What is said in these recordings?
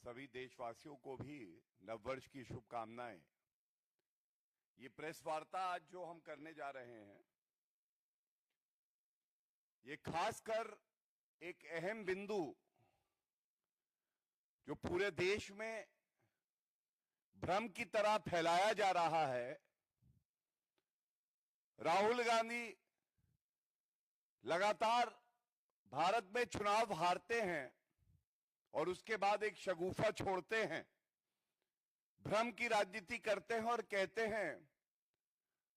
सभी देशवासियों को भी नववर्ष की शुभकामनाएं। ये प्रेस वार्ता आज जो हम करने जा रहे हैं, ये खासकर एक अहम बिंदु जो पूरे देश में भ्रम की तरह फैलाया जा रहा है। राहुल गांधी लगातार भारत में चुनाव हारते हैं और उसके बाद एक शगुफा छोड़ते हैं, भ्रम की राजनीति करते हैं और कहते हैं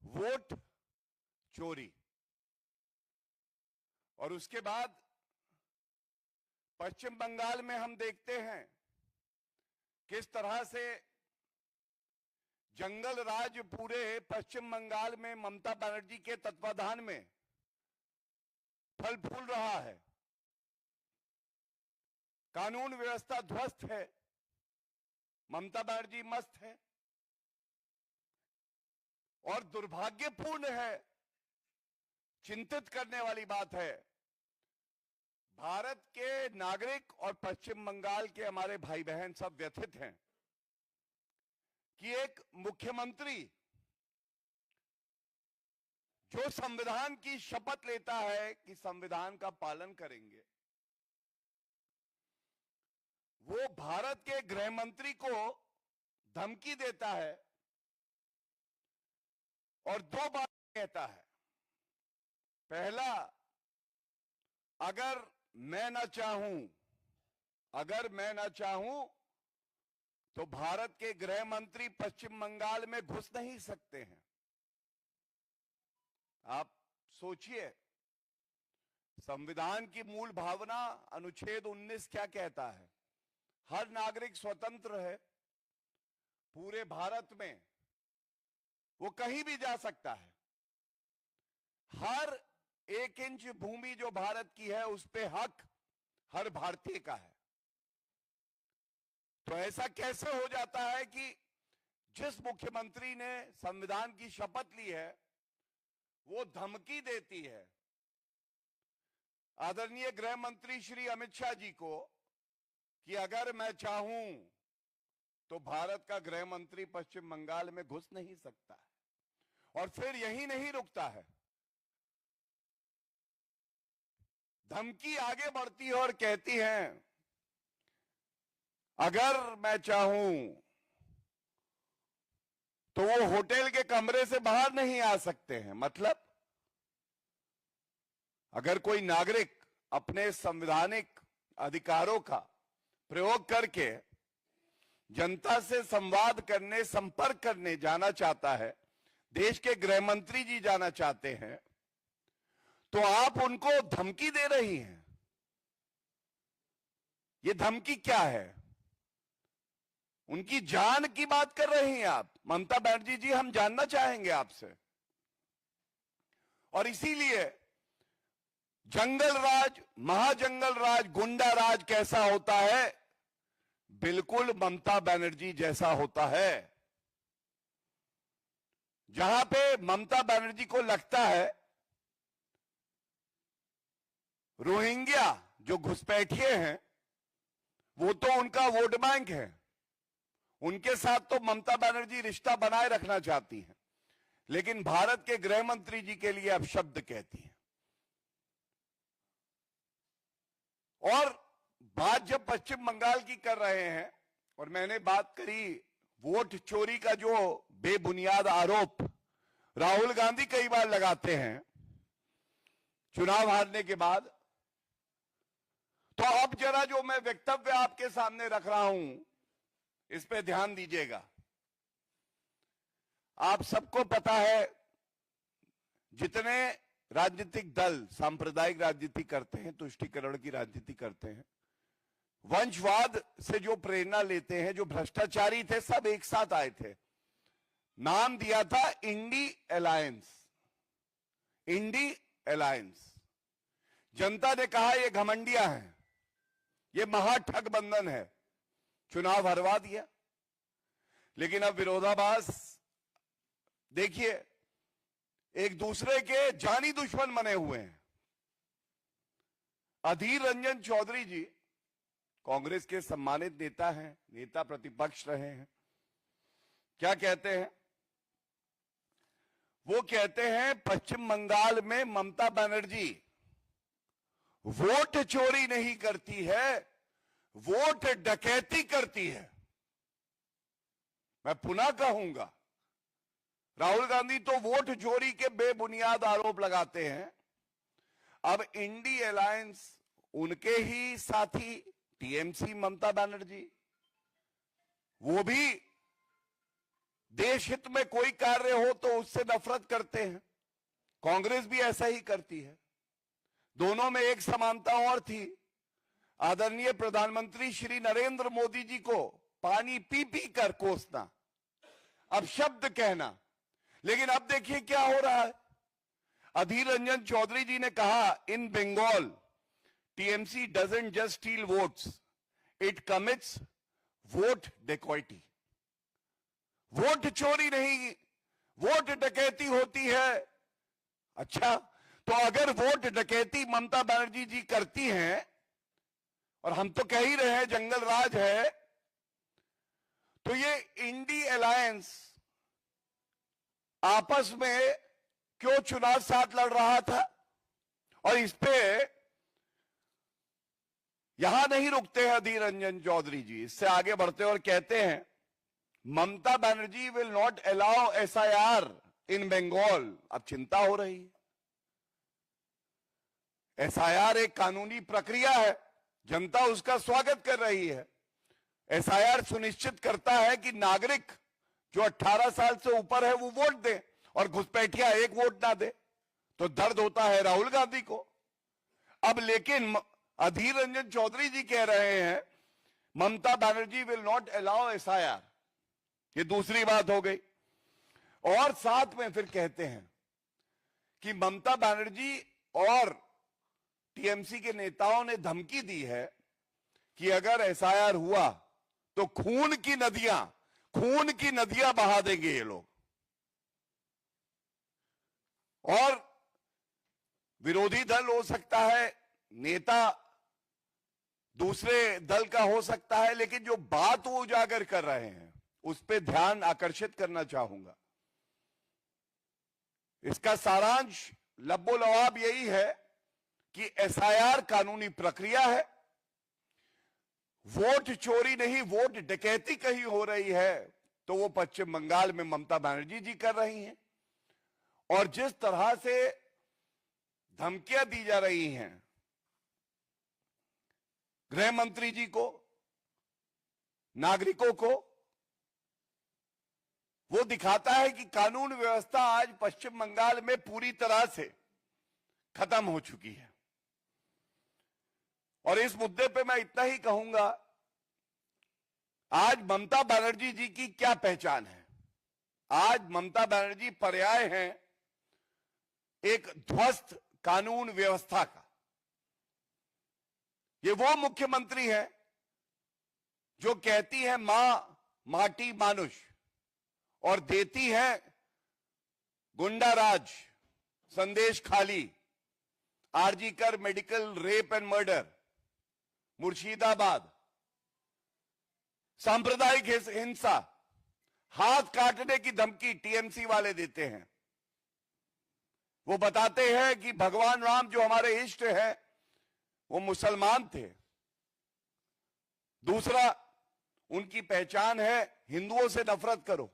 वोट चोरी। और उसके बाद पश्चिम बंगाल में हम देखते हैं किस तरह से जंगल राज पूरे पश्चिम बंगाल में ममता बनर्जी के तत्वाधान में फल फूल रहा है। कानून व्यवस्था ध्वस्त है, ममता बनर्जी मस्त है। और दुर्भाग्यपूर्ण है, चिंतित करने वाली बात है, भारत के नागरिक और पश्चिम बंगाल के हमारे भाई बहन सब व्यथित हैं कि एक मुख्यमंत्री जो संविधान की शपथ लेता है कि संविधान का पालन करेंगे, वो भारत के गृह मंत्री को धमकी देता है और दो बात कहता है। पहला, अगर मैं ना चाहूं तो भारत के गृह मंत्री पश्चिम बंगाल में घुस नहीं सकते हैं। आप सोचिए, संविधान की मूल भावना अनुच्छेद 19 क्या कहता है? हर नागरिक स्वतंत्र है, पूरे भारत में वो कहीं भी जा सकता है। हर 1 इंच भूमि जो भारत की है उस पे हक हर भारतीय का है। तो ऐसा कैसे हो जाता है कि जिस मुख्यमंत्री ने संविधान की शपथ ली है वो धमकी देती है आदरणीय गृह मंत्री श्री अमित शाह जी को कि अगर मैं चाहूं तो भारत का गृह मंत्री पश्चिम बंगाल में घुस नहीं सकता है। और फिर यही नहीं रुकता है, धमकी आगे बढ़ती है और कहती है अगर मैं चाहूं तो वो होटल के कमरे से बाहर नहीं आ सकते हैं। मतलब अगर कोई नागरिक अपने संवैधानिक अधिकारों का प्रयोग करके जनता से संवाद करने, संपर्क करने जाना चाहता है, देश के गृह मंत्री जी जाना चाहते हैं, तो आप उनको धमकी दे रही हैं। ये धमकी क्या है? उनकी जान की बात कर रही हैं आप। ममता बनर्जी जी, हम जानना चाहेंगे आपसे। और इसीलिए जंगल राज, महाजंगल राज, गुंडा राज कैसा होता है? बिल्कुल ममता बनर्जी जैसा होता है। जहां पे ममता बनर्जी को लगता है रोहिंग्या जो घुसपैठिए हैं वो तो उनका वोट बैंक है, उनके साथ तो ममता बनर्जी रिश्ता बनाए रखना चाहती हैं, लेकिन भारत के गृह मंत्री जी के लिए अपशब्द कहती हैं। और बात जब पश्चिम बंगाल की कर रहे हैं, और मैंने बात करी वोट चोरी का जो बेबुनियाद आरोप राहुल गांधी कई बार लगाते हैं चुनाव हारने के बाद, तो अब जरा जो मैं वक्तव्य आपके सामने रख रहा हूं इस पे ध्यान दीजिएगा। आप सबको पता है, जितने राजनीतिक दल सांप्रदायिक राजनीति करते हैं, तुष्टीकरण की राजनीति करते हैं, वंशवाद से जो प्रेरणा लेते हैं, जो भ्रष्टाचारी थे, सब एक साथ आए थे। नाम दिया था इंडी अलायंस। INDI alliance. जनता ने कहा ये घमंडिया है, ये महाठगबंधन है, चुनाव हरवा दिया। लेकिन अब विरोधाभास देखिए, एक दूसरे के जानी दुश्मन बने हुए हैं। अधीर रंजन चौधरी जी कांग्रेस के सम्मानित नेता हैं, नेता प्रतिपक्ष रहे हैं, क्या कहते हैं? वो कहते हैं पश्चिम बंगाल में ममता बनर्जी वोट चोरी नहीं करती है, वोट डकैती करती है। मैं पुनः कहूंगा, राहुल गांधी तो वोट चोरी के बेबुनियाद आरोप लगाते हैं। अब इंडी अलायंस, उनके ही साथी टीएमसी ममता बनर्जी, वो भी देश हित में कोई कार्य हो तो उससे नफरत करते हैं। कांग्रेस भी ऐसा ही करती है। दोनों में एक समानता और थी, आदरणीय प्रधानमंत्री श्री नरेंद्र मोदी जी को पानी पी पी कर कोसना, अब शब्द कहना। लेकिन अब देखिए क्या हो रहा है। अधीर रंजन चौधरी जी ने कहा, in Bengal TMC doesn't just steal votes, it commits vote dacoity. Vote चोरी नहीं, वोट डकैती होती है। अच्छा, तो अगर वोट डकैती ममता बनर्जी जी करती हैं, और हम तो कह ही रहे हैं जंगल राज है, तो ये इंडी अलायंस आपस में क्यों चुनाव साथ लड़ रहा था? और इस पे यहां नहीं रुकते हैं अधीर रंजन चौधरी जी, इससे आगे बढ़ते और कहते हैं Mamata Banerjee will not allow SIR in Bengal. अब चिंता हो रही है। एसआईआर एक कानूनी प्रक्रिया है, जनता उसका स्वागत कर रही है। एसआईआर सुनिश्चित करता है कि नागरिक जो 18 साल से ऊपर है वो वोट दे, और घुसपैठिया एक वोट ना दे। तो दर्द होता है राहुल गांधी को। अब लेकिन अधीर रंजन चौधरी जी कह रहे हैं Mamata Banerjee will not allow SIR, ये दूसरी बात हो गई। और साथ में फिर कहते हैं कि ममता बनर्जी और टीएमसी के नेताओं ने धमकी दी है कि अगर एसआईआर हुआ तो खून की नदियां बहा देंगे ये लोग। और विरोधी दल हो सकता है, नेता दूसरे दल का हो सकता है, लेकिन जो बात वो उजागर कर रहे हैं उस पर ध्यान आकर्षित करना चाहूंगा। इसका सारांश लब्बो लवाब यही है कि एसआईआर कानूनी प्रक्रिया है, वोट चोरी नहीं वोट डकैती कहीं हो रही है तो वो पश्चिम बंगाल में ममता बनर्जी जी कर रही हैं। और जिस तरह से धमकियां दी जा रही हैं गृह मंत्री जी को, नागरिकों को, वो दिखाता है कि कानून व्यवस्था आज पश्चिम बंगाल में पूरी तरह से खत्म हो चुकी है। और इस मुद्दे पे मैं इतना ही कहूंगा, आज ममता बनर्जी जी की क्या पहचान है? आज ममता बनर्जी पर्याय हैं एक ध्वस्त कानून व्यवस्था का। ये वो मुख्यमंत्री है जो कहती है मां माटी मानुष और देती है गुंडा राज, संदेश खाली, RG Kar medical rape and murder, Murshidabad, सांप्रदायिक हिंसा, हाथ काटने की धमकी टीएमसी वाले देते हैं। वो बताते हैं कि भगवान राम जो हमारे इष्ट हैं वो मुसलमान थे। दूसरा, उनकी पहचान है हिंदुओं से नफरत करो,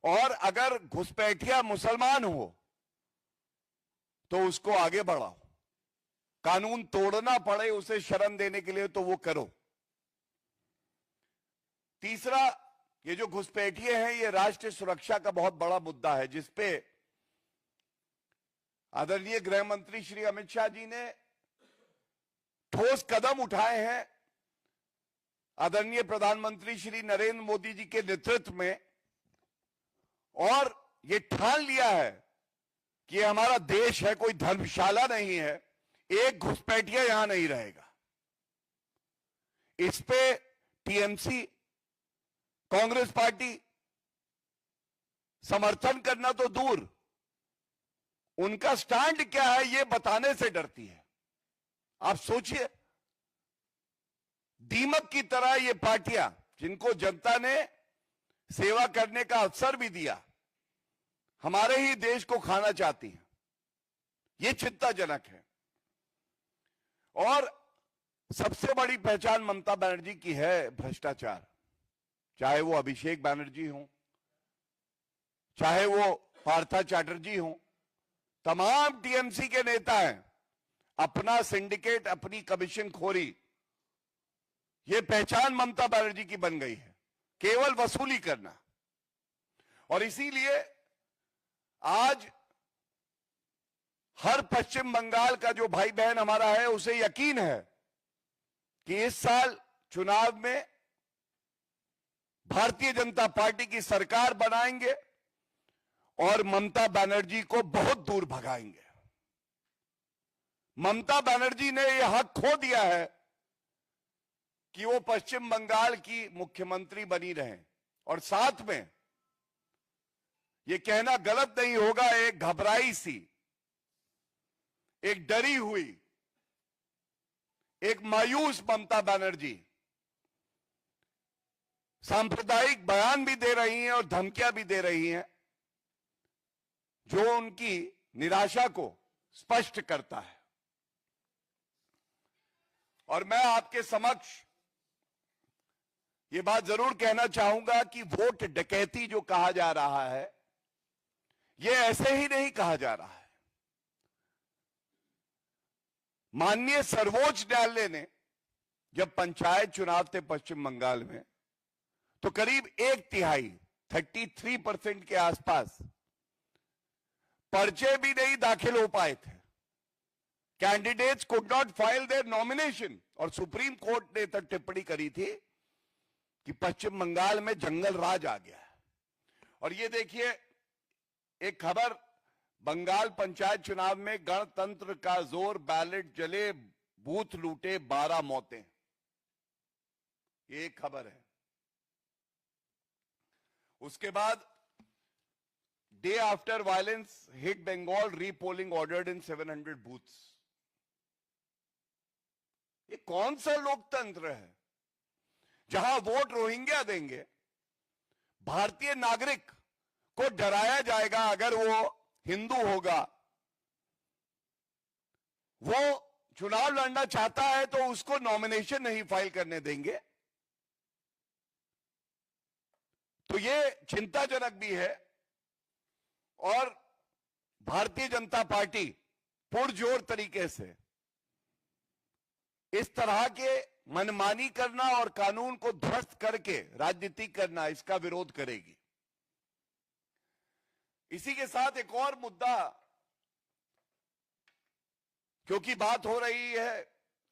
और अगर घुसपैठिया मुसलमान हो तो उसको आगे बढ़ाओ, कानून तोड़ना पड़े उसे शरण देने के लिए तो वो करो। तीसरा, ये जो घुसपैठिए हैं ये राष्ट्रीय सुरक्षा का बहुत बड़ा मुद्दा है, जिसपे आदरणीय गृह मंत्री श्री अमित शाह जी ने ठोस कदम उठाए हैं। आदरणीय प्रधानमंत्री श्री नरेंद्र मोदी जी के नेतृत्व में, और ये ठान लिया है कि ये हमारा देश है, कोई धर्मशाला नहीं है, एक घुसपैठिया यहां नहीं रहेगा। इस पे टीएमसी, कांग्रेस पार्टी समर्थन करना तो दूर, उनका स्टैंड क्या है ये बताने से डरती है। आप सोचिए, दीमक की तरह ये पार्टियां, जिनको जनता ने सेवा करने का अवसर भी दिया, हमारे ही देश को खाना चाहती हैं। ये चिंताजनक है। और सबसे बड़ी पहचान ममता बनर्जी की है भ्रष्टाचार। चाहे वो अभिषेक बनर्जी हो, चाहे वो पार्था चैटर्जी हो, तमाम टीएमसी के नेता हैं। अपना सिंडिकेट, अपनी कमीशन खोरी, ये पहचान ममता बनर्जी की बन गई है, केवल वसूली करना। और इसीलिए आज हर पश्चिम बंगाल का जो भाई बहन हमारा है, उसे यकीन है कि इस साल चुनाव में भारतीय जनता पार्टी की सरकार बनाएंगे और ममता बनर्जी को बहुत दूर भगाएंगे। ममता बनर्जी ने यह हक खो दिया है कि वो पश्चिम बंगाल की मुख्यमंत्री बनी रहें। और साथ में ये कहना गलत नहीं होगा, एक घबराई सी, एक डरी हुई, एक मायूस ममता बनर्जी सांप्रदायिक बयान भी दे रही हैं और धमकियां भी दे रही हैं, जो उनकी निराशा को स्पष्ट करता है। और मैं आपके समक्ष ये बात जरूर कहना चाहूंगा कि वोट डकैती जो कहा जा रहा है, ये ऐसे ही नहीं कहा जा रहा है। माननीय सर्वोच्च न्यायालय ने जब पंचायत चुनाव थे पश्चिम बंगाल में, तो करीब 1/3 33% के आसपास पर्चे भी नहीं दाखिल हो पाए थे। Candidates could not file there nomination. और सुप्रीम कोर्ट ने तक टिप्पणी करी थी कि पश्चिम बंगाल में जंगल राज आ गया है। और ये देखिए एक खबर, बंगाल पंचायत चुनाव में गणतंत्र का जोर, बैलेट जले, बूथ लूटे, 12 मौतें। ये एक खबर है। उसके बाद day after violence hit Bengal, repolling ordered in 700 booths. ये कौन सा लोकतंत्र है जहां वोट रोहिंग्या देंगे, भारतीय नागरिक को डराया जाएगा अगर वो हिंदू होगा, वो चुनाव लड़ना चाहता है तो उसको नॉमिनेशन नहीं फाइल करने देंगे। तो ये चिंताजनक भी है। और भारतीय जनता पार्टी पुरजोर तरीके से इस तरह के मनमानी करना और कानून को ध्वस्त करके राजनीति करना, इसका विरोध करेगी। इसी के साथ एक और मुद्दा, क्योंकि बात हो रही है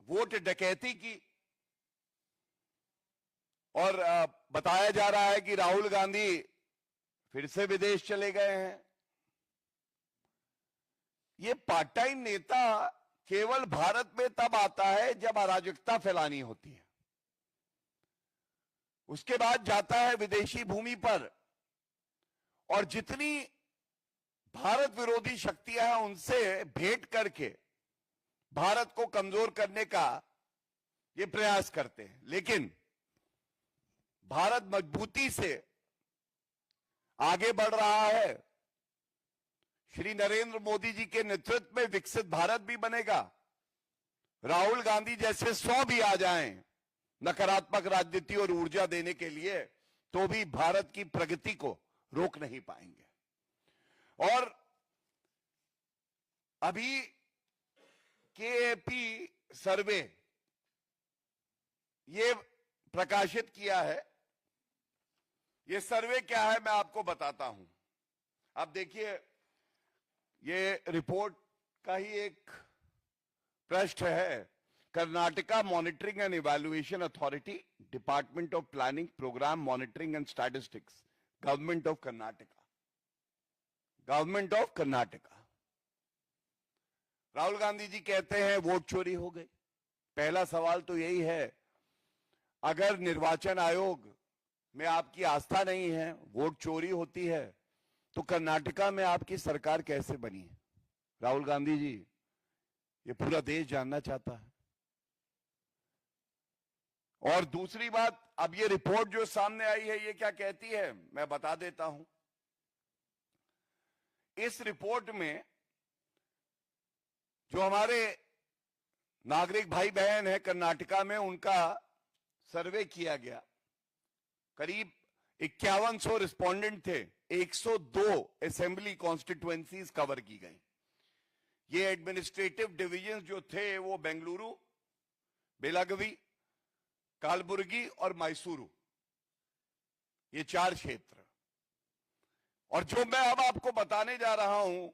वोट डकैती की और बताया जा रहा है कि राहुल गांधी फिर से विदेश चले गए हैं। ये पार्ट टाइम नेता केवल भारत में तब आता है जब अराजकता फैलानी होती है, उसके बाद जाता है विदेशी भूमि पर और जितनी भारत विरोधी शक्तियां हैं उनसे भेंट करके भारत को कमजोर करने का ये प्रयास करते हैं। लेकिन भारत मजबूती से आगे बढ़ रहा है। श्री नरेंद्र मोदी जी के नेतृत्व में विकसित भारत भी बनेगा। राहुल गांधी जैसे 100 भी आ जाएं नकारात्मक राजनीति और ऊर्जा देने के लिए, तो भी भारत की प्रगति को रोक नहीं पाएंगे। और अभी केएपी सर्वे ये प्रकाशित किया है। ये सर्वे क्या है मैं आपको बताता हूं। अब देखिए, ये रिपोर्ट का ही एक पृष्ठ है। Karnataka monitoring and evaluation authority, department of planning, programme monitoring and statistics, government of Karnataka, government of Karnataka. Rahul Gandhi ji कहते हैं वोट चोरी हो गई। पहला सवाल तो यही है, अगर निर्वाचन आयोग में आपकी आस्था नहीं है, वोट चोरी होती है, तो कर्नाटका में आपकी सरकार कैसे बनी है? राहुल गांधी जी, ये पूरा देश जानना चाहता है। और दूसरी बात, अब ये रिपोर्ट जो सामने आई है ये क्या कहती है मैं बता देता हूं। इस रिपोर्ट में जो हमारे नागरिक भाई बहन है कर्नाटका में, उनका सर्वे किया गया। करीब 5100 रिस्पोंडेंट थे, 102 असेंबली कॉन्स्टिट्यूएंसीज कवर की गई। ये एडमिनिस्ट्रेटिव डिवीजन जो थे वो बेंगलुरु, बेलागवी, कालबुर्गी और मैसूरू, ये 4 क्षेत्र। और जो मैं अब आपको बताने जा रहा हूं,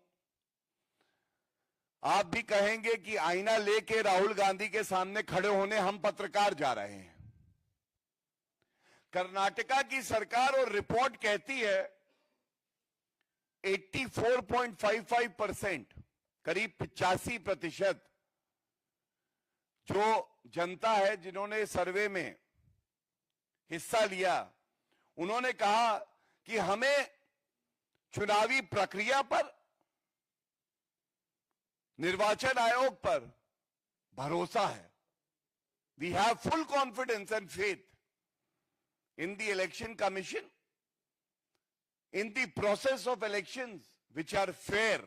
आप भी कहेंगे कि आईना लेके राहुल गांधी के सामने खड़े होने हम पत्रकार जा रहे हैं। कर्नाटका की सरकार और रिपोर्ट कहती है 84.55%, करीब 85% जो जनता है जिन्होंने सर्वे में हिस्सा लिया, उन्होंने कहा कि हमें चुनावी प्रक्रिया पर, निर्वाचन आयोग पर भरोसा है। We have full confidence and faith in the election commission, in the process of elections which are fair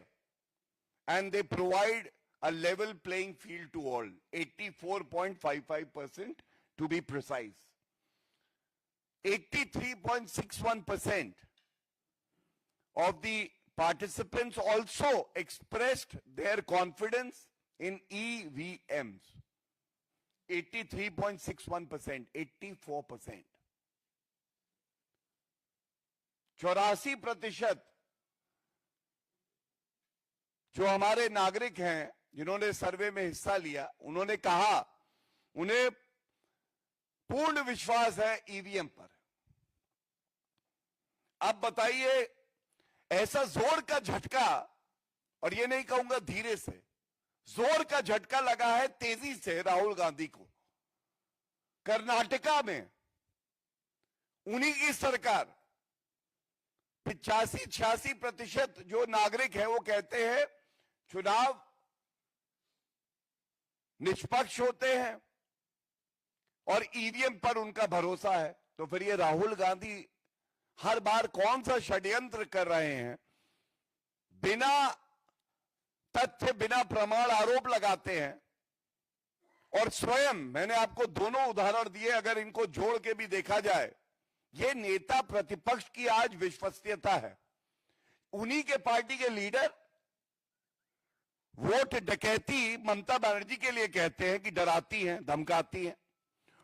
and they provide a level playing field to all. 84.55% to be precise. 83.61% of the participants also expressed their confidence in EVMs. 83.61%, 84%. 84% जो हमारे नागरिक हैं जिन्होंने सर्वे में हिस्सा लिया, उन्होंने कहा उन्हें पूर्ण विश्वास है ईवीएम पर। अब बताइए, ऐसा जोर का झटका, और ये नहीं कहूंगा धीरे से, जोर का झटका लगा है तेजी से राहुल गांधी को। कर्नाटका में उन्हीं की सरकार, 85-86% जो नागरिक हैं वो कहते हैं चुनाव निष्पक्ष होते हैं और ईवीएम पर उनका भरोसा है। तो फिर ये राहुल गांधी हर बार कौन सा षड्यंत्र कर रहे हैं? बिना तथ्य, बिना प्रमाण आरोप लगाते हैं। और स्वयं मैंने आपको दोनों उदाहरण दिए, अगर इनको जोड़ के भी देखा जाए, ये नेता प्रतिपक्ष की आज विश्वसनीयता है। उन्हीं के पार्टी के लीडर वोट डकैती ममता बनर्जी के लिए कहते हैं कि डराती हैं, धमकाती हैं।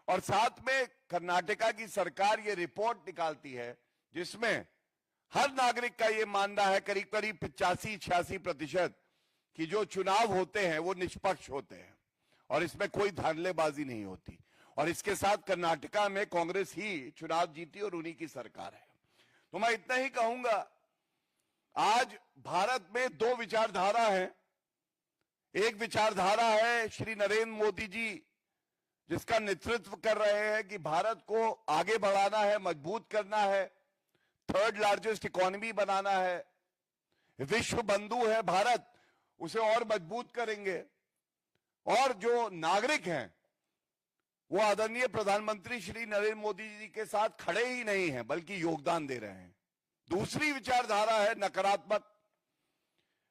और साथ में कर्नाटका की सरकार ये रिपोर्ट निकालती है जिसमें हर नागरिक का ये मानना है, करीब करीब 85-86%, कि जो चुनाव होते हैं वो निष्पक्ष होते हैं और इसमें कोई धांधलेबाजी नहीं होती। और इसके साथ कर्नाटका में कांग्रेस ही चुनाव जीती और उन्हीं की सरकार है। तो मैं इतना ही कहूंगा, आज भारत में 2 विचारधारा है। एक विचारधारा है श्री नरेंद्र मोदी जी, जिसका नेतृत्व कर रहे हैं कि भारत को आगे बढ़ाना है, मजबूत करना है, 3rd लार्जेस्ट इकोनॉमी बनाना है, विश्व बंधु है भारत, उसे और मजबूत करेंगे। और जो नागरिक हैं वो आदरणीय प्रधानमंत्री श्री नरेंद्र मोदी जी के साथ खड़े ही नहीं हैं, बल्कि योगदान दे रहे हैं। दूसरी विचारधारा है नकारात्मक,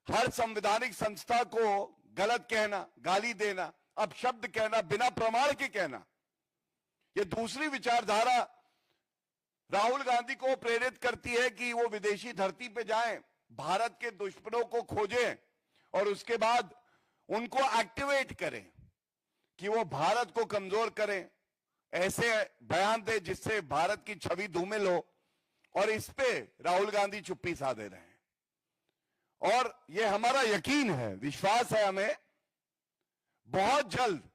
हर संवैधानिक संस्था को गलत कहना, गाली देना, अपशब्द कहना, बिना प्रमाण के कहना। ये दूसरी विचारधारा राहुल गांधी को प्रेरित करती है कि वो विदेशी धरती पे जाएं, भारत के दुश्मनों को खोजें और उसके बाद उनको एक्टिवेट करें कि वो भारत को कमजोर करें, ऐसे बयान दे जिससे भारत की छवि धूमिल हो। और इस पे राहुल गांधी चुप्पी साधे रहे हैं। और ये हमारा यकीन है, विश्वास है हमें, बहुत जल्द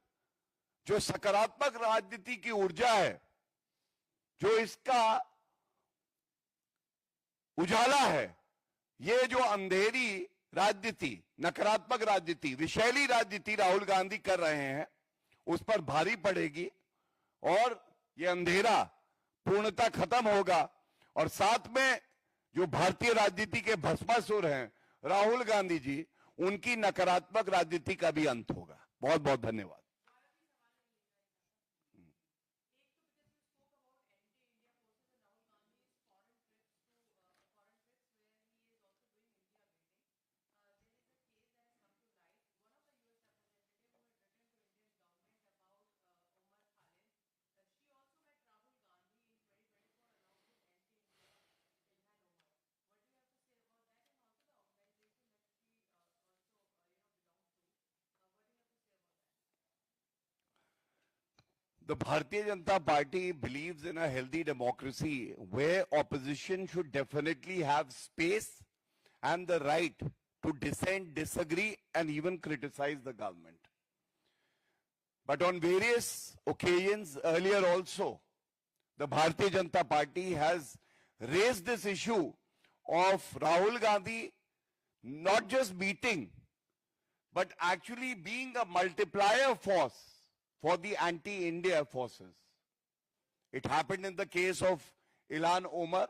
जो सकारात्मक राजनीति की ऊर्जा है, जो इसका उजाला है, ये जो अंधेरी राजनीति, नकारात्मक राजनीति, विषैली राजनीति राहुल गांधी कर रहे हैं, उस पर भारी पड़ेगी और ये अंधेरा पूर्णतः खत्म होगा। और साथ में जो भारतीय राजनीति के भस्मासुर हैं राहुल गांधी जी, उनकी नकारात्मक राजनीति का भी अंत होगा। बहुत बहुत धन्यवाद। The Bharatiya Janata Party believes in a healthy democracy where opposition should definitely have space and the right to dissent, disagree, and even criticize the government. But on various occasions earlier also, the Bharatiya Janata Party has raised this issue of Rahul Gandhi not just meeting, but actually being a multiplier force for the anti-India forces. It happened in the case of Ilhan Omar.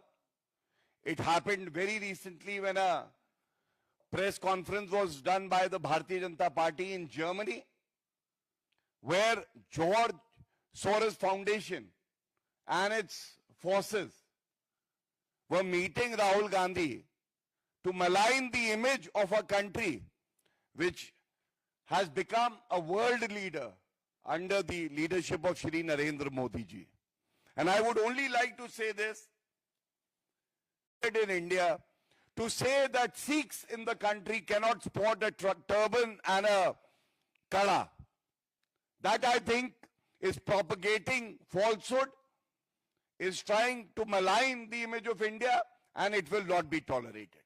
It happened very recently when a press conference was done by the Bharatiya Janata Party in Germany, where George Soros Foundation and its forces were meeting Rahul Gandhi to malign the image of a country which has become a world leader under the leadership of Shri Narendra Modi ji. And I would only like to say this in India, to say that Sikhs in the country cannot sport a turban and a kala. That I think is propagating falsehood, is trying to malign the image of India, and it will not be tolerated.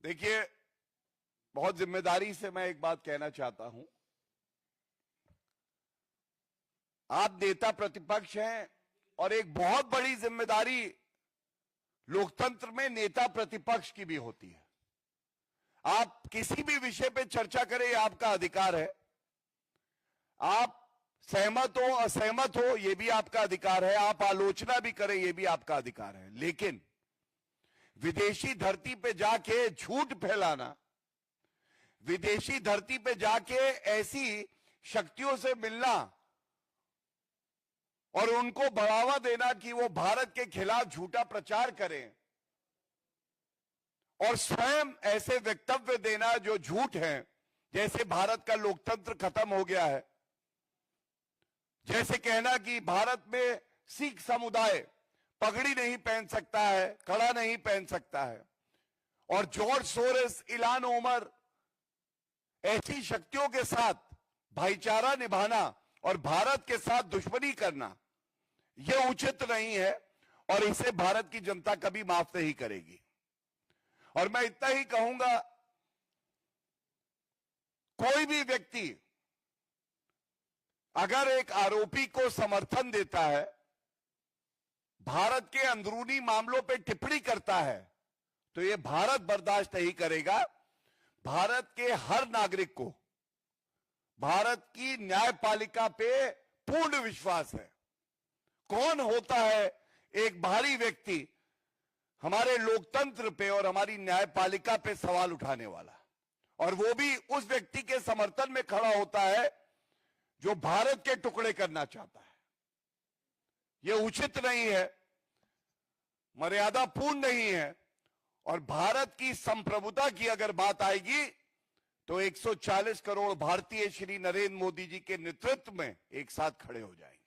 देखिए, बहुत जिम्मेदारी से मैं एक बात कहना चाहता हूं। आप नेता प्रतिपक्ष हैं और एक बहुत बड़ी जिम्मेदारी लोकतंत्र में नेता प्रतिपक्ष की भी होती है। आप किसी भी विषय पे चर्चा करें, ये आपका अधिकार है। आप सहमत हो, असहमत हो, ये भी आपका अधिकार है। आप आलोचना भी करें, ये भी आपका अधिकार है। लेकिन विदेशी धरती पे जाके झूठ फैलाना, विदेशी धरती पे जाके ऐसी शक्तियों से मिलना और उनको बढ़ावा देना कि वो भारत के खिलाफ झूठा प्रचार करें और स्वयं ऐसे वक्तव्य देना जो झूठ हैं, जैसे भारत का लोकतंत्र खत्म हो गया है, जैसे कहना कि भारत में सिख समुदाय पगड़ी नहीं पहन सकता है, कड़ा नहीं पहन सकता है, और जॉर्ज सोरेस, इलान ओमर ऐसी शक्तियों के साथ भाईचारा निभाना और भारत के साथ दुश्मनी करना, यह उचित नहीं है और इसे भारत की जनता कभी माफ नहीं करेगी। और मैं इतना ही कहूंगा, कोई भी व्यक्ति अगर एक आरोपी को समर्थन देता है, भारत के अंदरूनी मामलों पे टिप्पणी करता है, तो यह भारत बर्दाश्त नहीं करेगा। भारत के हर नागरिक को भारत की न्यायपालिका पे पूर्ण विश्वास है। कौन होता है एक बाहरी व्यक्ति हमारे लोकतंत्र पे और हमारी न्यायपालिका पे सवाल उठाने वाला, और वो भी उस व्यक्ति के समर्थन में खड़ा होता है जो भारत के टुकड़े करना चाहता है। यह उचित नहीं है, मर्यादापूर्ण नहीं है, और भारत की संप्रभुता की अगर बात आएगी तो 140 करोड़ भारतीय श्री नरेंद्र मोदी जी के नेतृत्व में एक साथ खड़े हो जाएंगे।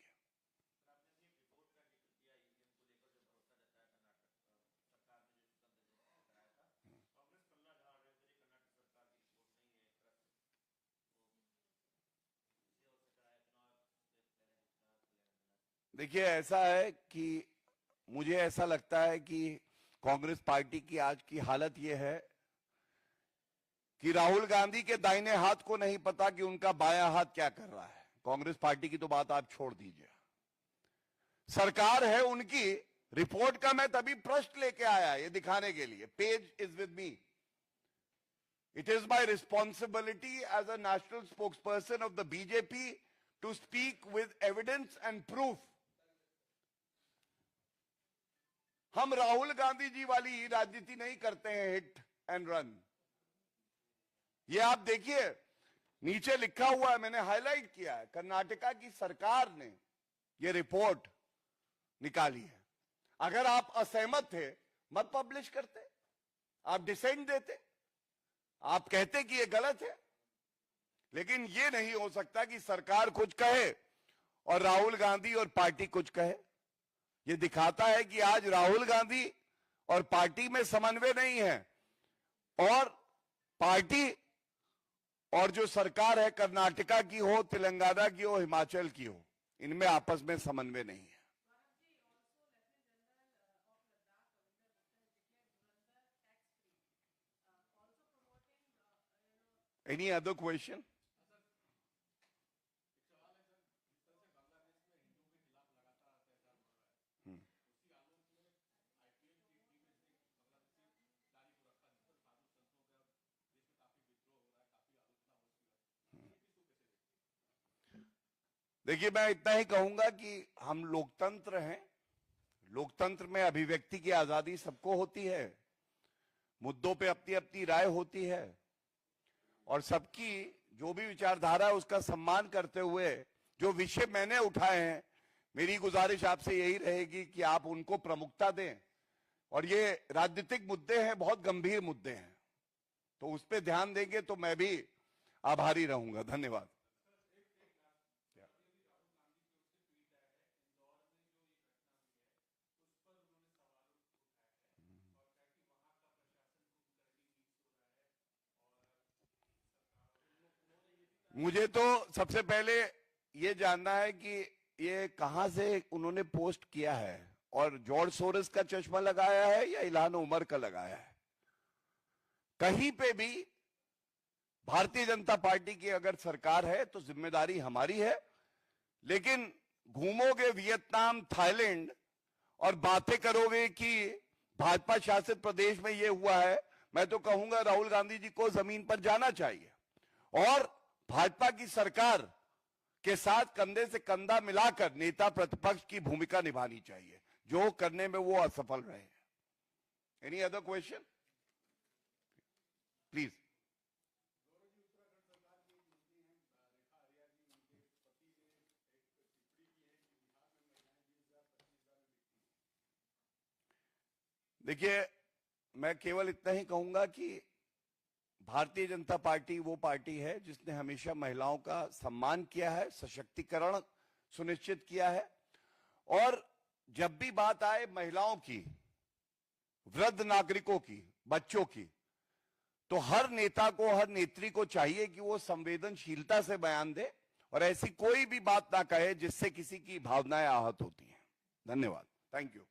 देखिए, ऐसा है कि मुझे ऐसा लगता है कि कांग्रेस पार्टी की आज की हालत यह है कि राहुल गांधी के दाहिने हाथ को नहीं पता कि उनका बायां हाथ क्या कर रहा है। कांग्रेस पार्टी की तो बात आप छोड़ दीजिए, सरकार है उनकी। रिपोर्ट का मैं तभी पृष्ठ लेके आया ये दिखाने के लिए। Page is with me. It is my responsibility as a national spokesperson of the BJP to speak with evidence and proof. हम राहुल गांधी जी वाली राजनीति नहीं करते हैं, हिट एंड रन। ये आप देखिए, नीचे लिखा हुआ है, मैंने हाईलाइट किया है। कर्नाटका की सरकार ने ये रिपोर्ट निकाली है। अगर आप असहमत थे, मत पब्लिश करते, आप डिसेंट देते, आप कहते कि ये गलत है। लेकिन ये नहीं हो सकता कि सरकार कुछ कहे और राहुल गांधी और पार्टी कुछ कहे। ये दिखाता है कि आज राहुल गांधी और पार्टी में समन्वय नहीं है, और पार्टी और जो सरकार है कर्नाटका की हो, तेलंगाना की हो, हिमाचल की हो, इनमें आपस में समन्वय नहीं है। Any other question? देखिए, मैं इतना ही कहूंगा कि हम लोकतंत्र हैं। लोकतंत्र में अभिव्यक्ति की आजादी सबको होती है, मुद्दों पे अपनी अपनी राय होती है, और सबकी जो भी विचारधारा है उसका सम्मान करते हुए जो विषय मैंने उठाए हैं, मेरी गुजारिश आपसे यही रहेगी कि आप उनको प्रमुखता दें। और ये राजनीतिक मुद्दे हैं, बहुत गंभीर मुद्दे हैं, तो उस पर ध्यान देंगे तो मैं भी आभारी रहूंगा। धन्यवाद। मुझे तो सबसे पहले ये जानना है कि ये कहां से उन्होंने पोस्ट किया है, और जॉर्ज सोरस का चश्मा लगाया है या इल्हान उमर का लगाया है। कहीं पे भी भारतीय जनता पार्टी की अगर सरकार है तो जिम्मेदारी हमारी है, लेकिन घूमोगे वियतनाम, थाईलैंड और बातें करोगे कि भाजपा शासित प्रदेश में ये हुआ है, मैं तो कहूंगा राहुल गांधी जी को जमीन पर जाना चाहिए और भाजपा की सरकार के साथ कंधे से कंधा मिलाकर नेता प्रतिपक्ष की भूमिका निभानी चाहिए, जो करने में वो असफल रहे। Any other question please? देखिए, मैं केवल इतना ही कहूंगा कि भारतीय जनता पार्टी वो पार्टी है जिसने हमेशा महिलाओं का सम्मान किया है, सशक्तिकरण सुनिश्चित किया है, और जब भी बात आए महिलाओं की, वृद्ध नागरिकों की, बच्चों की, तो हर नेता को, हर नेत्री को चाहिए कि वो संवेदनशीलता से बयान दे और ऐसी कोई भी बात ना कहे जिससे किसी की भावनाएं आहत होती हैं। धन्यवाद। Thank you.